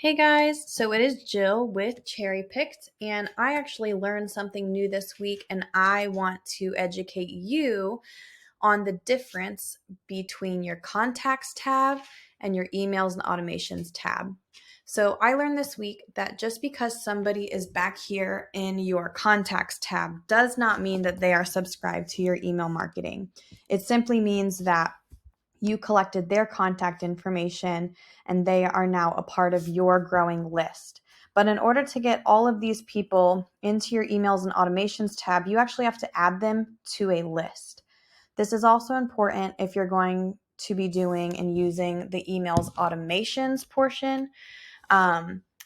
Hey guys, so it is Jill with Cherry Picked, and I actually learned something new this week, and I want to educate you on the difference between your contacts tab and your emails and automations tab. So I learned this week that just because somebody is back here in your contacts tab does not mean that they are subscribed to your email marketing. It simply means that you collected their contact information and they are now a part of your growing list. But in order to get all of these people into your emails and automations tab, you actually have to add them to a list. This is also important if you're going to be doing and using the emails automations portion,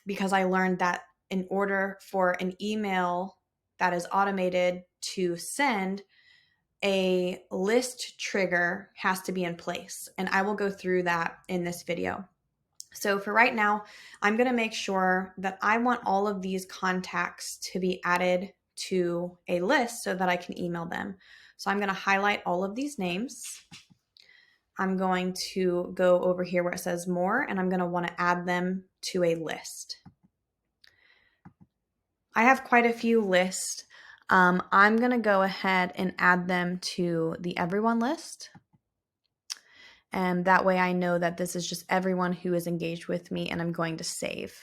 because I learned that in order for an email that is automated to send, a list trigger has to be in place, and I will go through that in this video. So for right now, I'm going to make sure that I want all of these contacts to be added to a list so that I can email them. So I'm going to highlight all of these names. I'm going to go over here where it says more, and I'm going to want to add them to a list. I have quite a few lists. I'm going to go ahead and add them to the everyone list. And that way I know that this is just everyone who is engaged with me, and I'm going to save.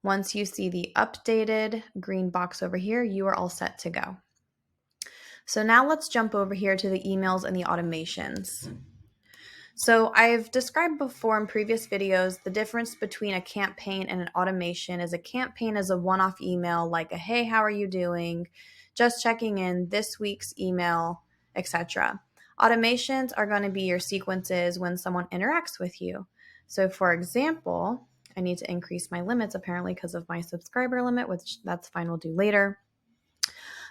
Once you see the updated green box over here, you are all set to go. So now let's jump over here to the emails and the automations. So I've described before in previous videos the difference between a campaign and an automation is a campaign is a one-off email like a hey, how are you doing? Just checking in, this week's email, etc. Automations are going to be your sequences when someone interacts with you. So for example, I need to increase my limits apparently because of my subscriber limit, which that's fine, we'll do later.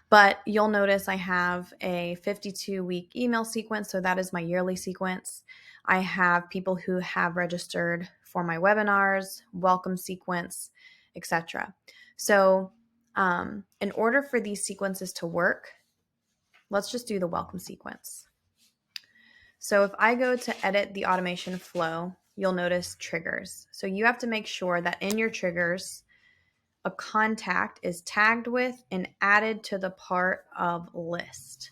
But you'll notice I have a 52-week email sequence, so that is my yearly sequence. I have people who have registered for my webinars, welcome sequence, etc. So in order for these sequences to work, let's just do the welcome sequence. So if I go to edit the automation flow, you'll notice triggers. So you have to make sure that in your triggers, a contact is tagged with and added to the part of list.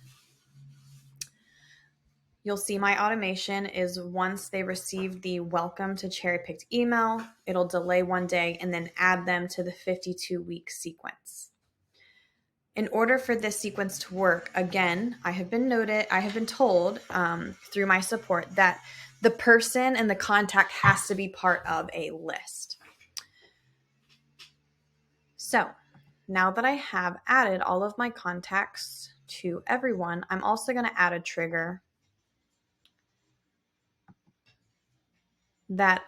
You'll see my automation is once they receive the welcome to Cherry Picked email, it'll delay one day and then add them to the 52-week sequence. In order for this sequence to work, again, I have been told through my support that the person and the contact has to be part of a list. So now that I have added all of my contacts to everyone, I'm also going to add a trigger that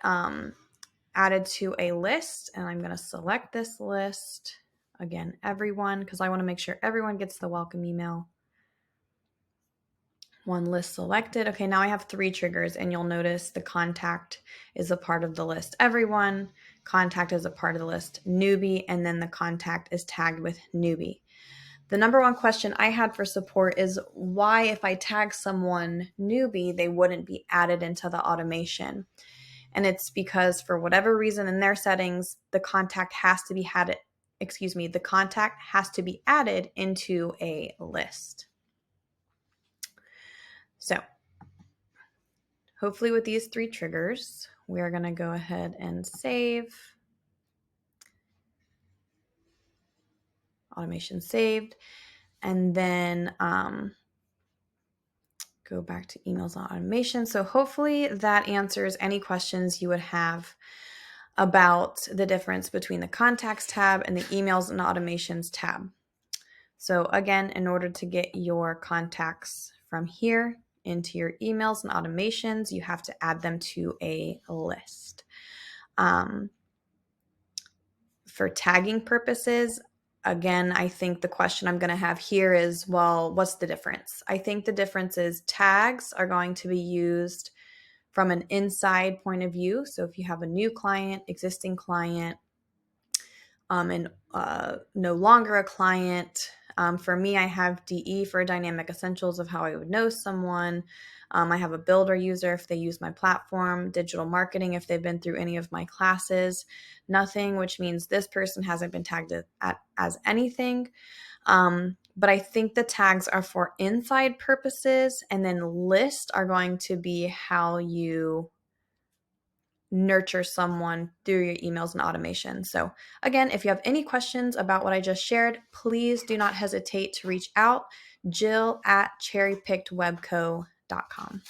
added to a list, and I'm going to select this list. Again, everyone, because I want to make sure everyone gets the welcome email. One list selected. Okay, now I have 3 triggers, and you'll notice the contact is a part of the list. Everyone, contact is a part of the list. Newbie, and then the contact is tagged with newbie. The number one question I had for support is why, if I tag someone newbie, they wouldn't be added into the automation. And it's because for whatever reason in their settings, the contact has to be added into a list. So hopefully with these 3 triggers, we are going to go ahead and save. Automation saved. And then go back to emails and automation. So hopefully that answers any questions you would have about the difference between the contacts tab and the emails and automations tab. So again, in order to get your contacts from here into your emails and automations, you have to add them to a list. For tagging purposes, again, I think the question I'm going to have here is, well, what's the difference? I think the difference is tags are going to be used from an inside point of view. So if you have a new client, existing client, and no longer a client, For me, I have DE for dynamic essentials of how I would know someone. I have a builder user if they use my platform, digital marketing if they've been through any of my classes, nothing, which means this person hasn't been tagged as anything. But I think the tags are for inside purposes, and then list are going to be how you nurture someone through your emails and automation. So again, if you have any questions about what I just shared, please do not hesitate to reach out. Jill at cherrypickedwebco.com.